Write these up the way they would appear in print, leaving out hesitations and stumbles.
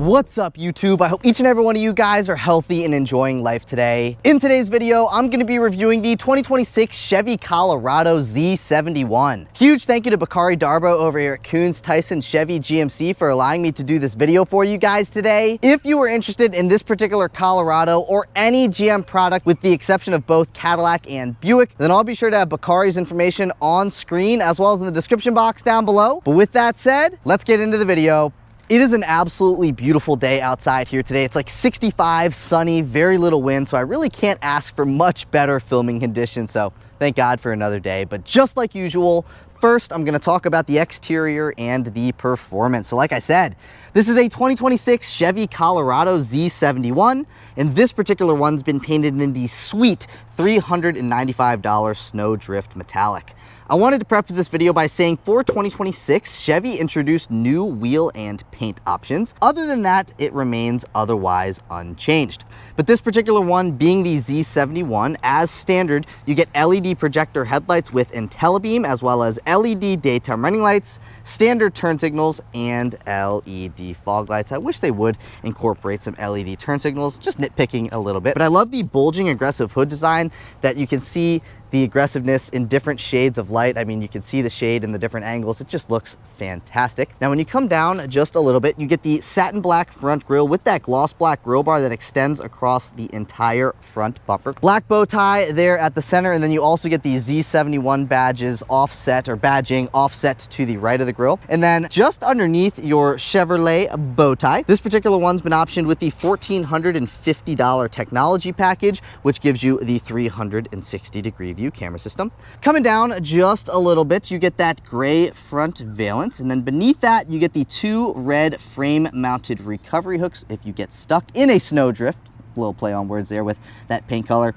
What's up, YouTube? I hope each and every one of you guys are healthy and enjoying life today. In today's video, I'm going to be reviewing the 2026 Chevy Colorado Z71. Huge thank you to Bakary Darbo over here at Koons, Tysons, Chevy GMC for allowing me to do this video for you guys today. If you were interested in this particular Colorado or any GM product with the exception of both Cadillac and Buick, then I'll be sure to have Bakary's information on screen as well as in the description box down below. But with that said, let's get into the video. It is an absolutely beautiful day outside here today. It's like 65, sunny, very little wind, so I really can't ask for much better filming conditions, so thank God for another day. But just like usual, first, I'm gonna talk about the exterior and the performance. So like I said, this is a 2026 Chevy Colorado Z71, and this particular one's been painted in the sweet $395 Snowdrift Metallic. I wanted to preface this video by saying for 2026, Chevy introduced new wheel and paint options. Other than that, it remains otherwise unchanged. But this particular one being the Z71, as standard, you get LED projector headlights with IntelliBeam, as well as LED daytime running lights, standard turn signals, and LED fog lights. I wish they would incorporate some LED turn signals, just nitpicking a little bit. But I love the bulging aggressive hood design that you can see the aggressiveness in different shades of light. I mean, you can see the shade in the different angles. It just looks fantastic. Now, when you come down just a little bit, you get the satin black front grille with that gloss black grille bar that extends across the entire front bumper. Black bow tie there at the center, and then you also get the Z71 badges offset or badging offset to the right of the grille. And then just underneath your Chevrolet bow tie, this particular one's been optioned with the $1,450 technology package, which gives you the 360-degree view camera system. Coming down just a little bit, you get that gray front valance, and then beneath that you get the two red frame mounted recovery hooks if you get stuck in a snowdrift. Little play on words there with that paint color.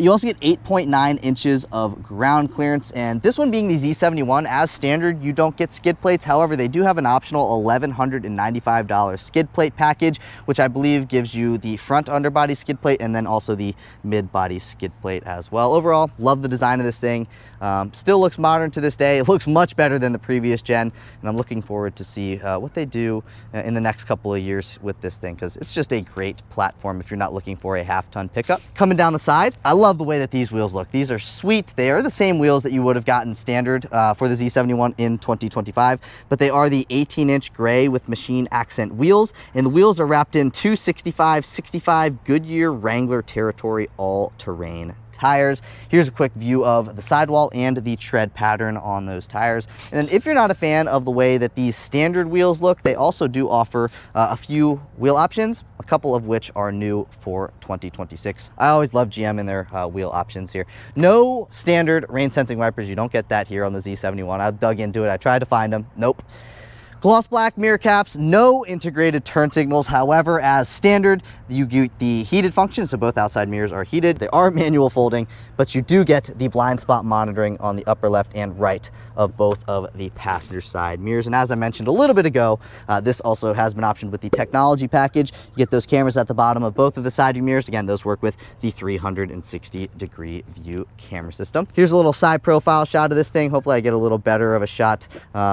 You also get 8.9 inches of ground clearance, and this one being the Z71, as standard, you don't get skid plates. However, they do have an optional $1,195 skid plate package, which I believe gives you the front underbody skid plate and then also the mid-body skid plate as well. Overall, love the design of this thing. Still looks modern to this day. It looks much better than the previous gen, and I'm looking forward to see what they do in the next couple of years with this thing, because it's just a great platform if you're not looking for a half-ton pickup. Coming down the side, I love the way that these wheels look. These are sweet. They are the same wheels that you would have gotten standard for the Z71 in 2025, but they are the 18-inch gray with machine accent wheels, and the wheels are wrapped in 265/65 Goodyear Wrangler Territory all-terrain tires. Here's a quick view of the sidewall and the tread pattern on those tires. And then if you're not a fan of the way that these standard wheels look, they also do offer a few wheel options, a couple of which are new for 2026. I always love GM in their wheel options here. No standard rain sensing wipers. You don't get that here on the Z71. I dug into it. I tried to find them. Nope. Gloss black mirror caps, no integrated turn signals. However, as standard, you get the heated function, so both outside mirrors are heated. They are manual folding, but you do get the blind spot monitoring on the upper left and right of both of the passenger side mirrors. And as I mentioned a little bit ago, this also has been optioned with the technology package. You get those cameras at the bottom of both of the side view mirrors. Again, those work with the 360-degree view camera system. Here's a little side profile shot of this thing. Hopefully I get a little better of a shot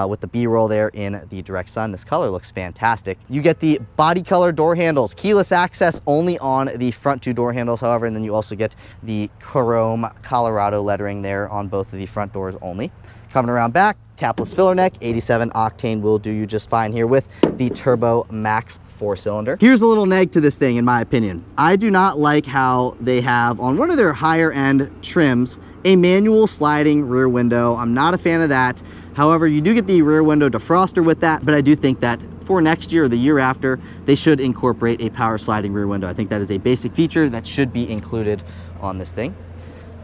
with the B-roll there in the direct sun. This color looks fantastic. You get the body color door handles, keyless access only on the front two door handles, however, and then you also get the chrome Colorado lettering there on both of the front doors only. Coming around back, capless filler neck, 87 octane will do you just fine here with the Turbo Max 4-cylinder. Here's a little neg to this thing, in my opinion. I do not like how they have on one of their higher end trims a manual sliding rear window. I'm not a fan of that. However, you do get the rear window defroster with that, but I do think that for next year or the year after, they should incorporate a power sliding rear window. I think that is a basic feature that should be included on this thing.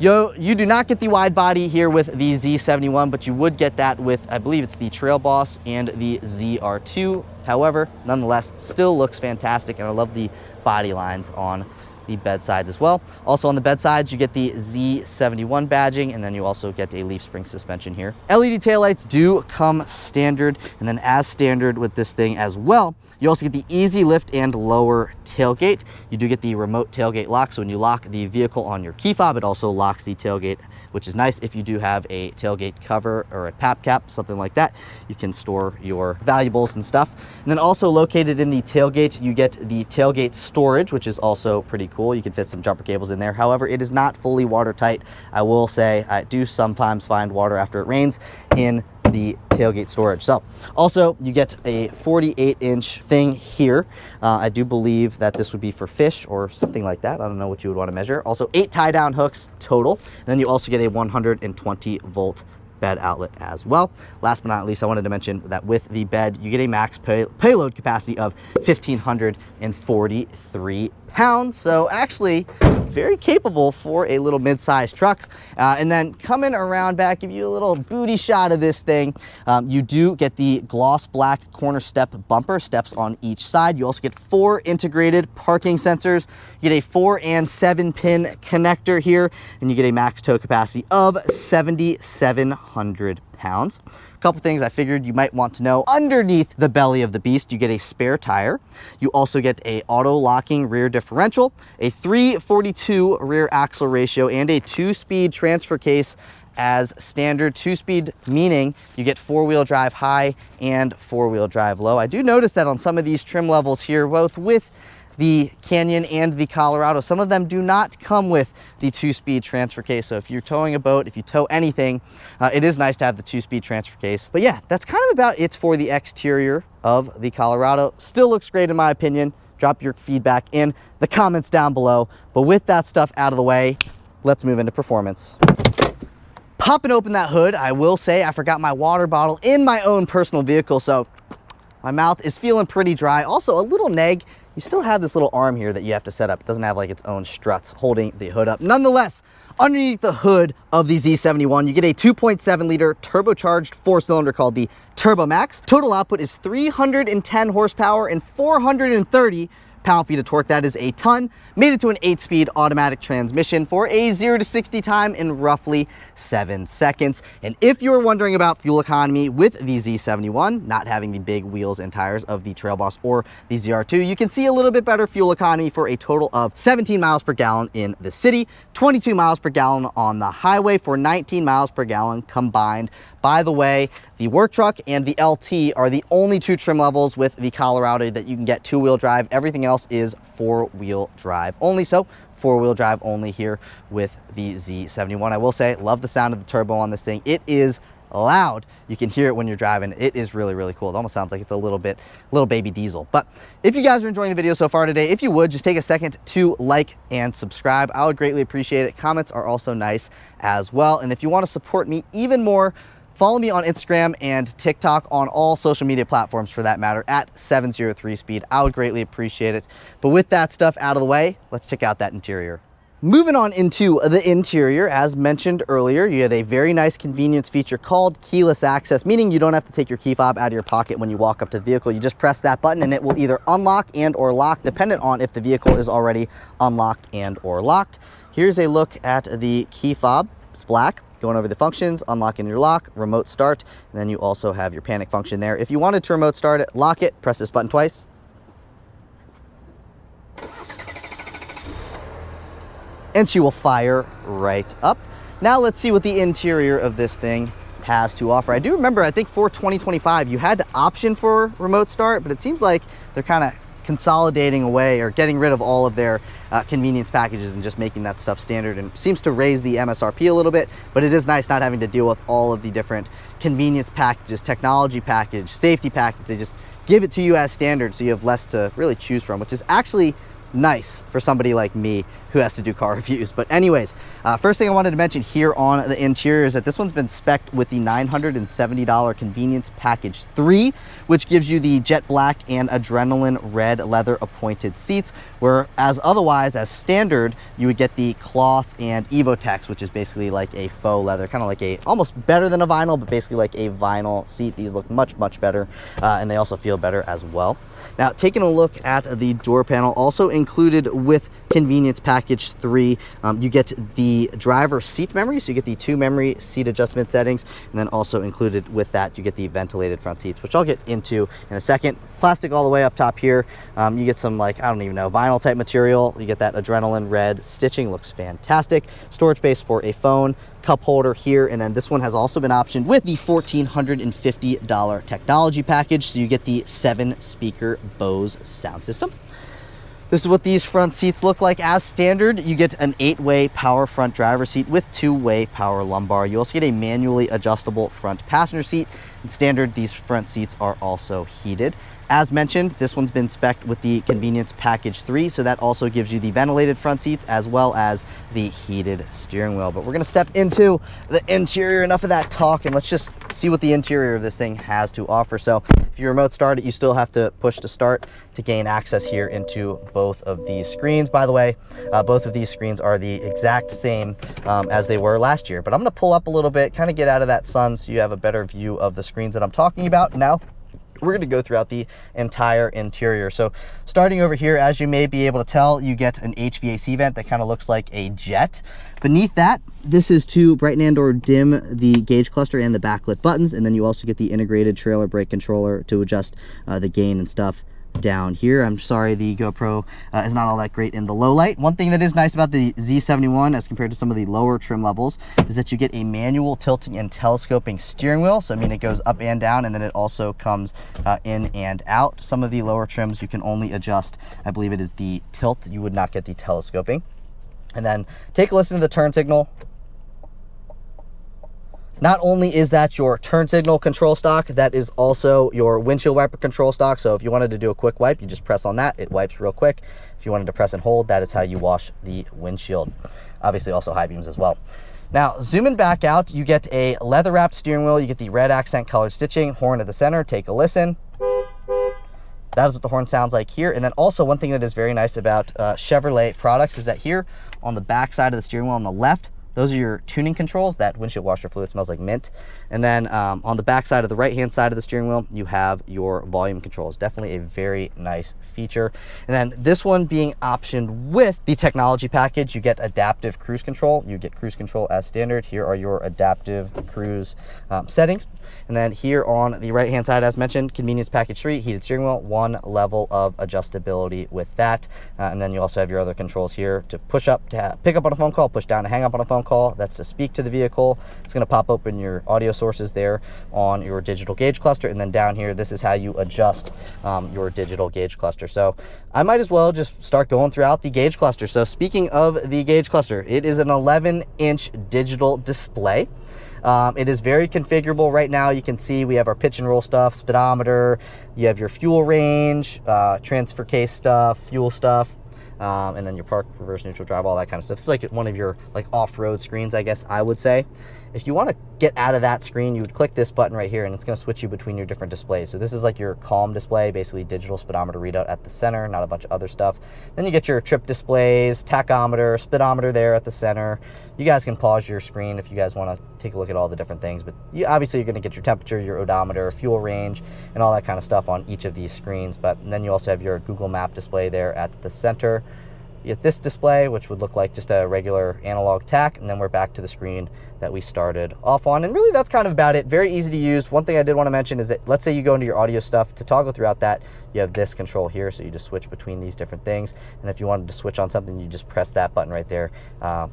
You do not get the wide body here with the Z71, but you would get that with, I believe it's the Trail Boss and the ZR2. However, nonetheless, still looks fantastic, and I love the body lines on the bed sides as well. Also on the bed sides, you get the Z71 badging, and then you also get a leaf spring suspension here. LED taillights do come standard, and then as standard with this thing as well, you also get the easy lift and lower tailgate. You do get the remote tailgate lock, so when you lock the vehicle on your key fob, it also locks the tailgate, which is nice. If you do have a tailgate cover or a pap cap, something like that, you can store your valuables and stuff. And then also located in the tailgate, you get the tailgate storage, which is also pretty cool. You can fit some jumper cables in there. However, it is not fully watertight. I will say I do sometimes find water after it rains in the tailgate storage. So also you get a 48-inch thing here. I do believe that this would be for fish or something like that. I don't know what you would want to measure. Also 8 tie down hooks total. And then you also get a 120 volt bed outlet as well. Last but not least, I wanted to mention that with the bed, you get a max payload capacity of 1,543 pounds. So actually very capable for a little mid-sized truck. And then coming around back, give you a little booty shot of this thing. You do get the gloss black corner step bumper, steps on each side. You also get 4 integrated parking sensors. You get a 4 and 7 pin connector here, and you get a max tow capacity of 7,700 pounds. A couple things I figured you might want to know. Underneath the belly of the beast, you get a spare tire. You also get a auto locking rear differential, a 3/42 rear axle ratio, and a 2-speed transfer case as standard. 2-speed meaning you get 4-wheel drive high and 4-wheel drive low. I do notice that on some of these trim levels here, both with the Canyon and the Colorado, some of them do not come with the 2-speed transfer case. So if you're towing a boat, if you tow anything, it is nice to have the 2-speed transfer case. But yeah, that's kind of about it for the exterior of the Colorado. Still looks great in my opinion. Drop your feedback in the comments down below. But with that stuff out of the way, let's move into performance. Popping open that hood, I will say I forgot my water bottle in my own personal vehicle, so my mouth is feeling pretty dry. Also a little neg. You still have this little arm here that you have to set up. It doesn't have like its own struts holding the hood up. Nonetheless, underneath the hood of the Z71, you get a 2.7 liter turbocharged 4-cylinder called the Turbo Max. Total output is 310 horsepower and 430 pound-feet of torque. That is a ton. Made it to an 8-speed automatic transmission for a 0 to 60 time in roughly 7 seconds. And if you're wondering about fuel economy with the Z71, not having the big wheels and tires of the Trail Boss or the ZR2, you can see a little bit better fuel economy for a total of 17 miles per gallon in the city, 22 miles per gallon on the highway for 19 miles per gallon combined. By the way, the work truck and the LT are the only 2 trim levels with the Colorado that you can get 2-wheel drive. Everything else is 4-wheel drive only. So 4-wheel drive only here with the Z71. I will say, love the sound of the turbo on this thing. It is loud. You can hear it when you're driving. It is really, really cool. It almost sounds like it's a little baby diesel. But if you guys are enjoying the video so far today, if you would just take a second to like and subscribe, I would greatly appreciate it. Comments are also nice as well. And if you want to support me even more, follow me on Instagram and TikTok, on all social media platforms for that matter, at 703speed. I would greatly appreciate it. But with that stuff out of the way, let's check out that interior. Moving on into the interior, as mentioned earlier, you get a very nice convenience feature called keyless access, meaning you don't have to take your key fob out of your pocket when you walk up to the vehicle. You just press that button and it will either unlock and or lock, dependent on if the vehicle is already unlocked and or locked. Here's a look at the key fob. It's black. Going over the functions, unlocking your lock, remote start, and then you also have your panic function there. If you wanted to remote start it, lock it, press this button twice. And she will fire right up. Now let's see what the interior of this thing has to offer. I do remember, I think for 2025, you had to option for remote start, but it seems like they're kind of consolidating away or getting rid of all of their convenience packages and just making that stuff standard, and seems to raise the MSRP a little bit. But it is nice not having to deal with all of the different convenience packages, technology package, safety package. They just give it to you as standard, so you have less to really choose from, which is actually nice for somebody like me who has to do car reviews. But anyways, first thing I wanted to mention here on the interior is that this one's been spec'd with the $970 Convenience Package 3, which gives you the jet black and adrenaline red leather appointed seats, whereas otherwise, as standard, you would get the cloth and Evotex, which is basically like a faux leather, kind of like a, almost better than a vinyl, but basically like a vinyl seat. These look much, much better, and they also feel better as well. Now, taking a look at the door panel, also included with Convenience Package 3, you get the driver seat memory, so you get the 2 memory seat adjustment settings, and then also included with that, you get the ventilated front seats, which I'll get into in a second. Plastic all the way up top here. You get some, like, I don't even know, vinyl type material. You get that adrenaline red stitching, looks fantastic. Storage space for a phone, cup holder here, and then this one has also been optioned with the $1,450 technology package, so you get the 7-speaker Bose sound system. This is what these front seats look like as standard. You get an 8-way power front driver seat with 2-way power lumbar. You also get a manually adjustable front passenger seat. And standard, these front seats are also heated. As mentioned, this one's been spec'd with the Convenience Package 3, so that also gives you the ventilated front seats as well as the heated steering wheel. But we're gonna step into the interior. Enough of that talk, and let's just see what the interior of this thing has to offer. So if you remote start it, you still have to push to start to gain access here into both of these screens. By the way, both of these screens are the exact same as they were last year. But I'm gonna pull up a little bit, kind of get out of that sun so you have a better view of the screens that I'm talking about. Now, we're going to go throughout the entire interior. So starting over here, as you may be able to tell, you get an HVAC vent that kind of looks like a jet. Beneath that, this is to brighten and or dim the gauge cluster and the backlit buttons. And then you also get the integrated trailer brake controller to adjust the gain and stuff down here. I'm sorry the GoPro is not all that great in the low light. One thing that is nice about the Z71 as compared to some of the lower trim levels is that you get a manual tilting and telescoping steering wheel. So I mean, it goes up and down, and then it also comes in and out. Some of the lower trims you can only adjust, I believe it is the tilt. You would not get the telescoping. And then take a listen to the turn signal. Not only is that your turn signal control stock, that is also your windshield wiper control stock. So if you wanted to do a quick wipe, you just press on that, it wipes real quick. If you wanted to press and hold, that is how you wash the windshield. Obviously also high beams as well. Now, zooming back out, you get a leather wrapped steering wheel, you get the red accent colored stitching, horn at the center, take a listen. That is what the horn sounds like here. And then also one thing that is very nice about Chevrolet products is that here on the back side of the steering wheel on the left, those are your tuning controls. That windshield washer fluid smells like mint. And then on the back side of the right-hand side of the steering wheel, you have your volume controls. Definitely a very nice feature. And then this one being optioned with the technology package, you get adaptive cruise control. You get cruise control as standard. Here are your adaptive cruise settings. And then here on the right-hand side, as mentioned, Convenience Package 3, heated steering wheel, 1 level of adjustability with that. And then you also have your other controls here to push up to pick up on a phone call, push down to hang up on a phone call. That's to speak to the vehicle. It's going to pop open your audio sources there on your digital gauge cluster, and then down here, this is how you adjust your digital gauge cluster. So I might as well just start going throughout the gauge cluster. So speaking of the gauge cluster, it is an 11-inch digital display. It is very configurable right now. You can see we have our pitch and roll stuff, speedometer, you have your fuel range, transfer case stuff, fuel stuff, and then your park, reverse, neutral, drive, all that kind of stuff. It's like one of your like off-road screens, I guess I would say. If you want to get out of that screen, you would click this button right here, and it's going to switch you between your different displays. So this is like your calm display, basically digital speedometer readout at the center, not a bunch of other stuff. Then you get your trip displays, tachometer, speedometer there at the center. You guys can pause your screen if you guys want to take a look at all the different things, but obviously you're going to get your temperature, your odometer, fuel range, and all that kind of stuff on each of these screens. But then you also have your Google Map display there at the center. You get this display, which would look like just a regular analog tach, and then we're back to the screen that we started off on. And really, that's kind of about it. Very easy to use. One thing I did want to mention is that let's say you go into your audio stuff. To toggle throughout that, you have this control here, so you just switch between these different things. And if you wanted to switch on something, you just press that button right there,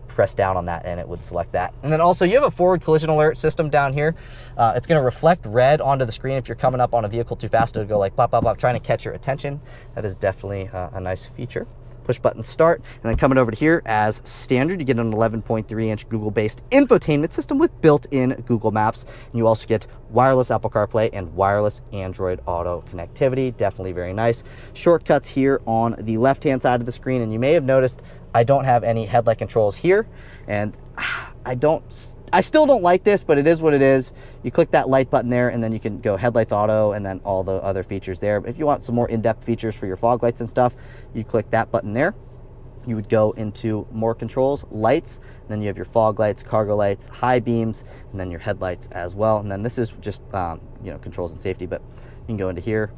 press down on that, and it would select that. And then also, you have a forward collision alert system down here. It's going to reflect red onto the screen if you're coming up on a vehicle too fast. It'll go like pop, pop, pop, trying to catch your attention. That is definitely a nice feature. Push button start, and then coming over to here as standard, you get an 11.3-inch Google-based infotainment system with built-in Google Maps, and you also get wireless Apple CarPlay and wireless Android Auto connectivity. Definitely very nice. Shortcuts here on the left-hand side of the screen, and you may have noticed I don't have any headlight controls here, and I still don't like this, but it is what it is. You click that light button there, and then you can go headlights auto, and then all the other features there. But if you want some more in-depth features for your fog lights and stuff, you click that button there. You would go into more controls, lights, and then you have your fog lights, cargo lights, high beams, and then your headlights as well. And then this is just you know, controls and safety, but you can go into here,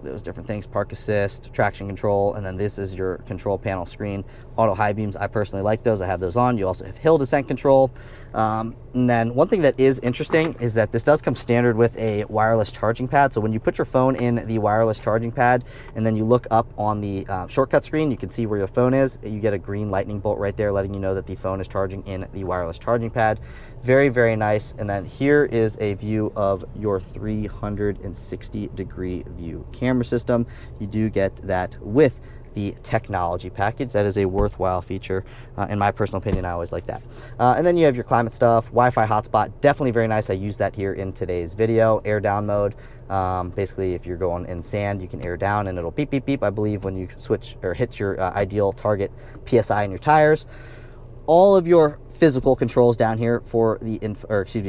those different things, park assist, traction control, and then this is your control panel screen. Auto high beams, I personally like those. I have those on. You also have hill descent control. And then one thing that is interesting is that this does come standard with a wireless charging pad. So when you put your phone in the wireless charging pad and then you look up on the shortcut screen, you can see where your phone is. You get a green lightning bolt right there letting you know that the phone is charging in the wireless charging pad. Very, very nice. And then here is a view of your 360-degree view camera system. You do get that with the technology package. That is a worthwhile feature. In my personal opinion, I always like that. And then you have your climate stuff, Wi-Fi hotspot, definitely very nice. I use that here in today's video. Air down mode. Basically, if you're going in sand, you can air down and it'll beep, beep, beep, I believe, when you switch or hit your ideal target PSI in your tires. All of your physical controls down here for the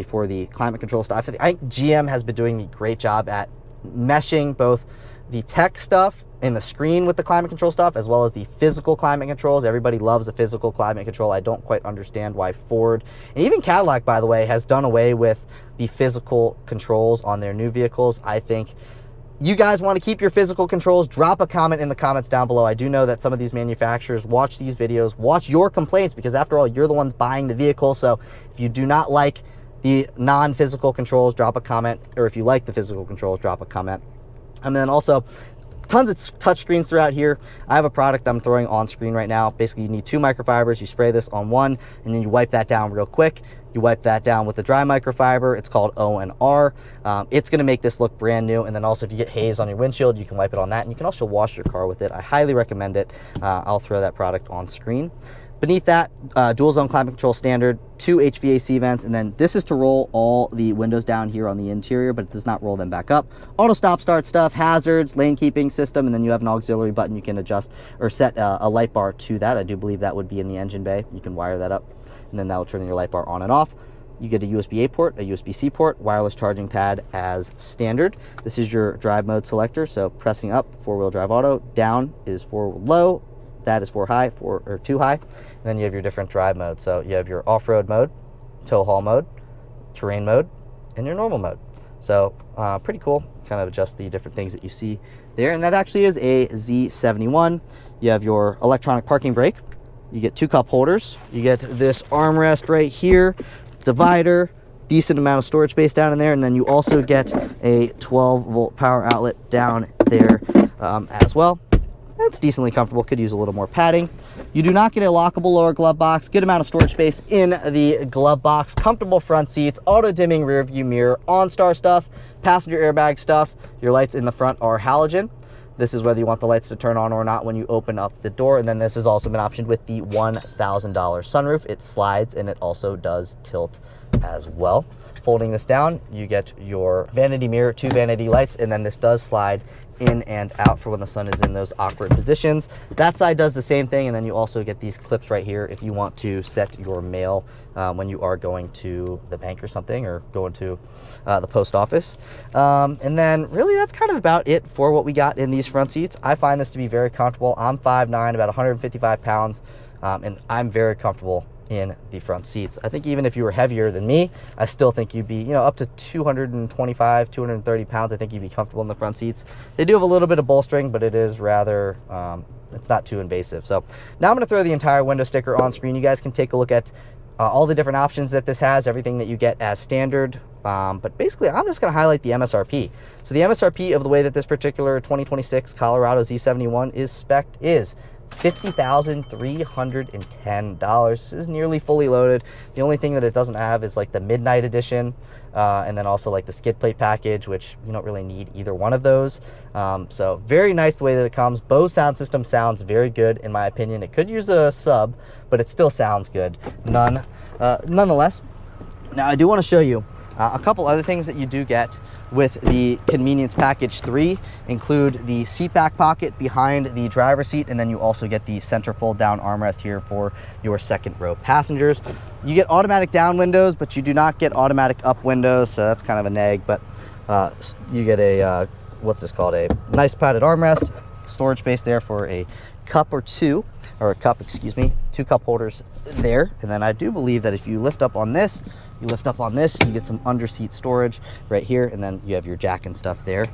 for the climate control stuff. I think GM has been doing a great job at meshing both the tech stuff in the screen with the climate control stuff as well as the physical climate controls. Everybody loves a physical climate control. I don't quite understand why Ford and even Cadillac, by the way, has done away with the physical controls on their new vehicles. I think you guys want to keep your physical controls, drop a comment in the comments down below. I do know that some of these manufacturers watch these videos, watch your complaints, because after all, you're the ones buying the vehicle. So if you do not like the non-physical controls, drop a comment, or if you like the physical controls, drop a comment. And then also tons of touch screens throughout here. I have a product I'm throwing on screen right now. Basically, you need 2 microfibers. You spray this on one, and then you wipe that down real quick. You wipe that down with a dry microfiber. It's called O&R. It's going to make this look brand new. And then also, if you get haze on your windshield, you can wipe it on that. And you can also wash your car with it. I highly recommend it. I'll throw that product on screen. Beneath that, dual zone climate control standard, 2 HVAC vents, and then this is to roll all the windows down here on the interior, but it does not roll them back up. Auto stop start stuff, hazards, lane keeping system, and then you have an auxiliary button you can adjust or set a light bar to that. I do believe that would be in the engine bay. You can wire that up, and then that will turn your light bar on and off. You get a USB-A port, a USB-C port, wireless charging pad as standard. This is your drive mode selector, so pressing up, 4-wheel drive auto, down is for low, that is for high, or 2 high. And then you have your different drive modes. So you have your off-road mode, tow haul mode, terrain mode, and your normal mode. So pretty cool. Kind of adjust the different things that you see there. And that actually is a Z71. You have your electronic parking brake. You get 2 cup holders. You get this armrest right here, divider, decent amount of storage space down in there. And then you also get a 12-volt power outlet down there as well. That's decently comfortable. Could use a little more padding. You do not get a lockable lower glove box. Good amount of storage space in the glove box. Comfortable front seats. Auto dimming rear view mirror. OnStar stuff. Passenger airbag stuff. Your lights in the front are halogen. This is whether you want the lights to turn on or not when you open up the door. And then this has also been optioned with the $1,000 sunroof. It slides and it also does tilt as well. Folding this down, you get your vanity mirror, 2 vanity lights, and then this does slide in and out for when the sun is in those awkward positions. That side does the same thing, and then you also get these clips right here if you want to set your mail when you are going to the bank or something, or going to the post office. And then really that's kind of about it for what we got in these front seats. I find this to be very comfortable. I'm 5'9", about 155 pounds, and I'm very comfortable in the front seats. I think even if you were heavier than me, I still think you'd be, you know, up to 225, 230 pounds, I think you'd be comfortable in the front seats. They do have a little bit of bolstering, but it is rather, it's not too invasive. So now I'm gonna throw the entire window sticker on screen. You guys can take a look at all the different options that this has, everything that you get as standard. But basically, I'm just gonna highlight the MSRP. So the MSRP of the way that this particular 2026 Colorado Z71 is spec'd is $50,310. This is nearly fully loaded. The only thing that it doesn't have is like the midnight edition, and then also like the skid plate package, which you don't really need either one of those. So very nice the way that it comes. Bose sound system sounds very good in my opinion. It could use a sub, but it still sounds good nonetheless. Now I do want to show you a couple other things that you do get with the convenience package 3 include the seat back pocket behind the driver's seat, and then you also get the center fold down armrest here for your second row passengers. You get automatic down windows, but you do not get automatic up windows, so that's kind of a neg. But you get a what's this called, a nice padded armrest, storage space there for a cup or two, or a cup, excuse me, 2 cup holders there. And then I do believe that if you lift up on this, you get some under seat storage right here, and then you have your jack and stuff there.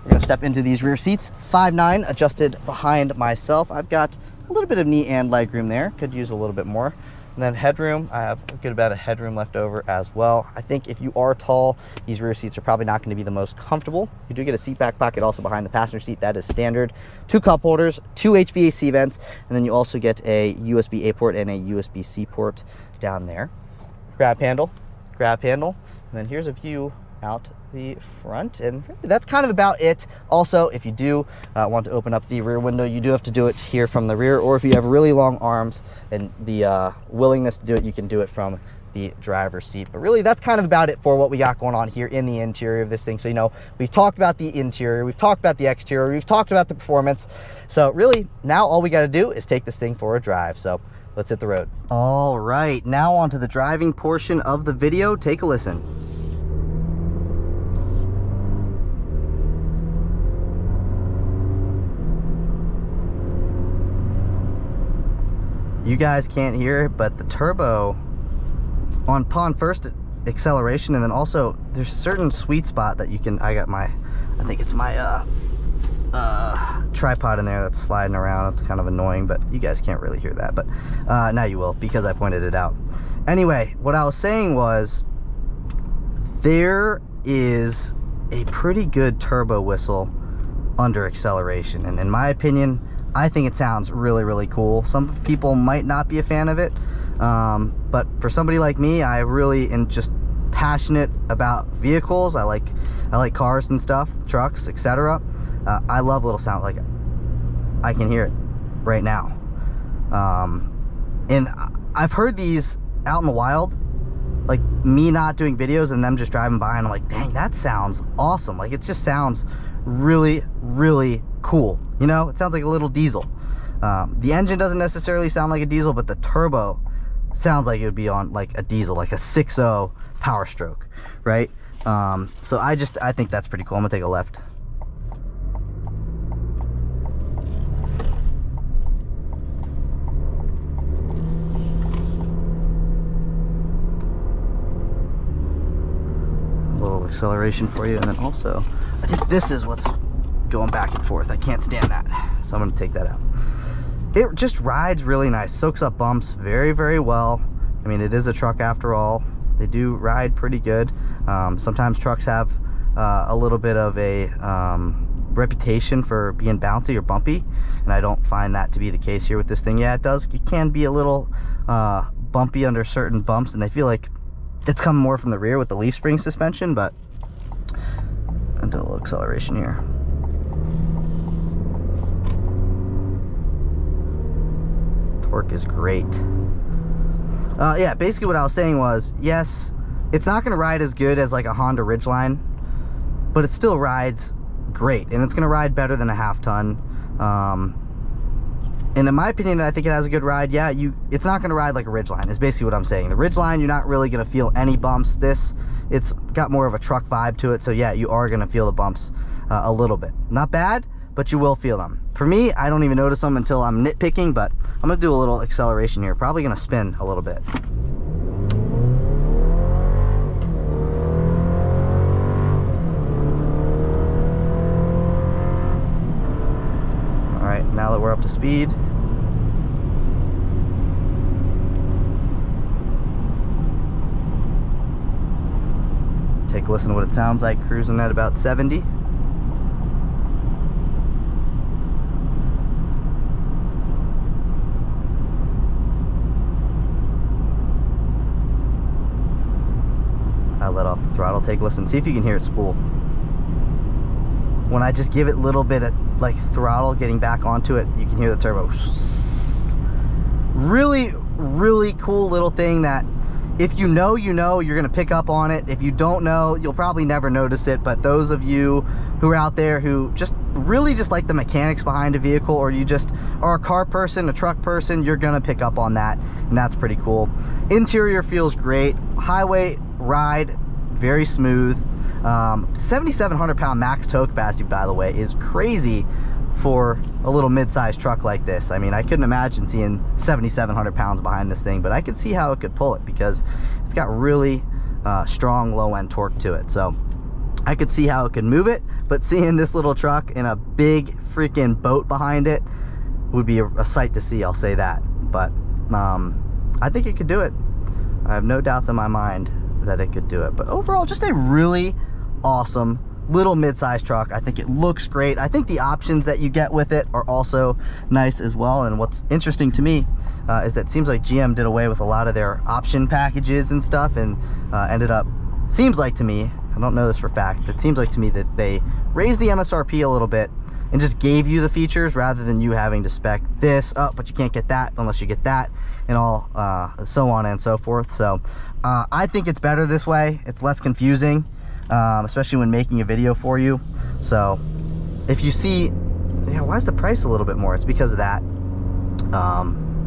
We're gonna step into these rear seats, 5'9", adjusted behind myself. I've got a little bit of knee and leg room there, could use a little bit more. And then headroom, I have a good amount of headroom left over as well. I think if you are tall, these rear seats are probably not going to be the most comfortable. You do get a seat back pocket also behind the passenger seat. That is standard. 2 cup holders, 2 HVAC vents, and then you also get a USB-A port and a USB-C port down there. Grab handle, and then here's a view out the front, and really that's kind of about it. Also, if you do want to open up the rear window, you do have to do it here from the rear, or if you have really long arms and the willingness to do it, you can do it from the driver's seat. But really that's kind of about it for what we got going on here in the interior of this thing. So, you know, we've talked about the interior, we've talked about the exterior, we've talked about the performance. So really now all we got to do is take this thing for a drive. So let's hit the road. All right, now on to the driving portion of the video. Take a listen. You guys can't hear it, but the turbo upon first acceleration, and then also there's a certain sweet spot that you can, I think it's my tripod in there that's sliding around. It's kind of annoying, but you guys can't really hear that, but now you will because I pointed it out. Anyway, what I was saying was there is a pretty good turbo whistle under acceleration, and in my opinion, I think it sounds really, really cool. Some people might not be a fan of it, but for somebody like me, I really am just passionate about vehicles. I like cars and stuff, trucks, etc. I love little sound. Like, I can hear it right now, and I've heard these out in the wild, like me not doing videos and them just driving by, and I'm like, dang, that sounds awesome. Like, it just sounds really, really cool. You know, it sounds like a little diesel. The engine doesn't necessarily sound like a diesel, but the turbo sounds like it would be on like a diesel, like a 6.0 Power Stroke, right? So I think that's pretty cool. I'm gonna take a left. A little acceleration for you, and then also I think this is what's going back and forth. I can't stand that, so I'm going to take that out. It just rides really nice, soaks up bumps very, very well. I mean, it is a truck after all. They do ride pretty good. Sometimes trucks have a little bit of a reputation for being bouncy or bumpy, and I don't find that to be the case here with this thing. Yeah, it can be a little bumpy under certain bumps, and they feel like it's coming more from the rear with the leaf spring suspension, but I'll do a little acceleration here. Torque is great. Yeah, basically what I was saying was, yes, it's not going to ride as good as like a Honda Ridgeline, but it still rides great, and it's going to ride better than a half ton. And in my opinion, I think it has a good ride. Yeah, it's not going to ride like a Ridgeline is basically what I'm saying. The Ridgeline, you're not really going to feel any bumps. It's got more of a truck vibe to it, so yeah, you are going to feel the bumps a little bit. Not bad, but you will feel them. For me, I don't even notice them until I'm nitpicking, but I'm going to do a little acceleration here. Probably going to spin a little bit. All right, now that we're up to speed, take a listen to what it sounds like cruising at about 70. I let off the throttle, take a listen, see if you can hear it spool. When I just give it a little bit of like throttle getting back onto it, you can hear the turbo. Really, really cool little thing that If you know, you know, you're gonna pick up on it. If you don't know, you'll probably never notice it. But those of you who are out there who just really just like the mechanics behind a vehicle, or you just are a car person, a truck person, you're gonna pick up on that, and that's pretty cool. Interior feels great. Highway ride, very smooth. 7,700 pound max tow capacity, by the way, is crazy for a little mid-sized truck like this. I mean, I couldn't imagine seeing 7,700 pounds behind this thing, but I could see how it could pull it because it's got really strong low-end torque to it. So I could see how it could move it, but seeing this little truck in a big freaking boat behind it would be a sight to see, I'll say that. But I think it could do it. I have no doubts in my mind that it could do it. But overall, just a really awesome little mid-sized truck. I think it looks great. I think the options that you get with it are also nice as well. And what's interesting to me is that it seems like GM did away with a lot of their option packages and stuff, and ended up, seems like to me, I don't know this for a fact, but it seems like to me that they raised the MSRP a little bit and just gave you the features rather than you having to spec this up, but you can't get that unless you get that, and all so on and so forth. So I think it's better this way. It's less confusing, especially when making a video for you. So if you see, yeah, why is the price a little bit more? It's because of that.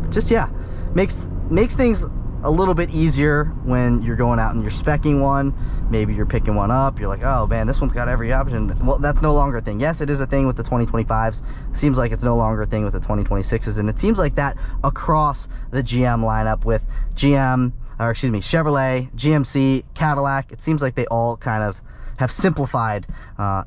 Just, yeah, makes things a little bit easier when you're going out and you're speccing one. Maybe you're picking one up, you're like, oh man, this one's got every option. Well, that's no longer a thing. Yes, it is a thing with the 2025s. Seems like it's no longer a thing with the 2026s, and it seems like that across the GM lineup with GM, or excuse me, Chevrolet, GMC, Cadillac. It seems like they all kind of have simplified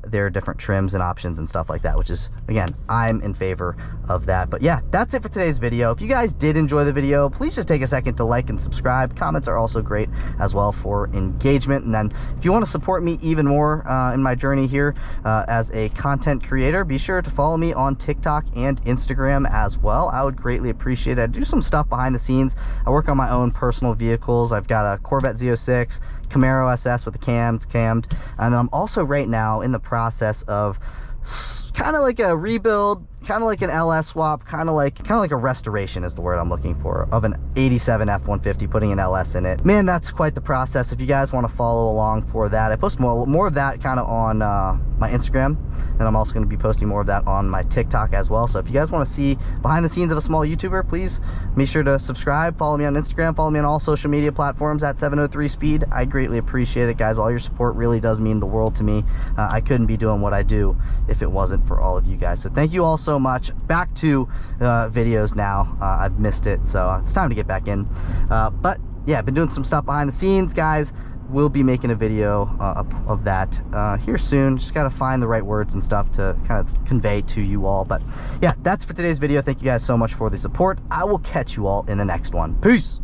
their different trims and options and stuff like that, which is, again, I'm in favor of that. But yeah, that's it for today's video. If you guys did enjoy the video, please just take a second to like and subscribe. Comments are also great as well for engagement. And then if you want to support me even more in my journey here as a content creator, be sure to follow me on TikTok and Instagram as well. I would greatly appreciate it. I do some stuff behind the scenes. I work on my own personal vehicles. I've got a Corvette Z06, Camaro SS with the cammed, and then I'm also right now in the process of kind of like a rebuild, kind of like an LS swap, kind of like a restoration is the word I'm looking for, of an 87 F-150, putting an LS in it. Man, that's quite the process. If you guys want to follow along for that, I post more of that kind of on my Instagram, and I'm also going to be posting more of that on my TikTok as well. So if you guys want to see behind the scenes of a small YouTuber, please make sure to subscribe, follow me on Instagram, follow me on all social media platforms at 703 Speed. I'd greatly appreciate it, guys. All your support really does mean the world to me. I couldn't be doing what I do if it wasn't for all of you guys. So thank you all so much. Back to videos now. I've missed it, so it's time to get back in. But yeah, I've been doing some stuff behind the scenes, guys. We'll be making a video of that here soon. Just gotta find the right words and stuff to kind of convey to you all. But yeah, that's for today's video. Thank you guys so much for the support. I will catch you all in the next one. Peace.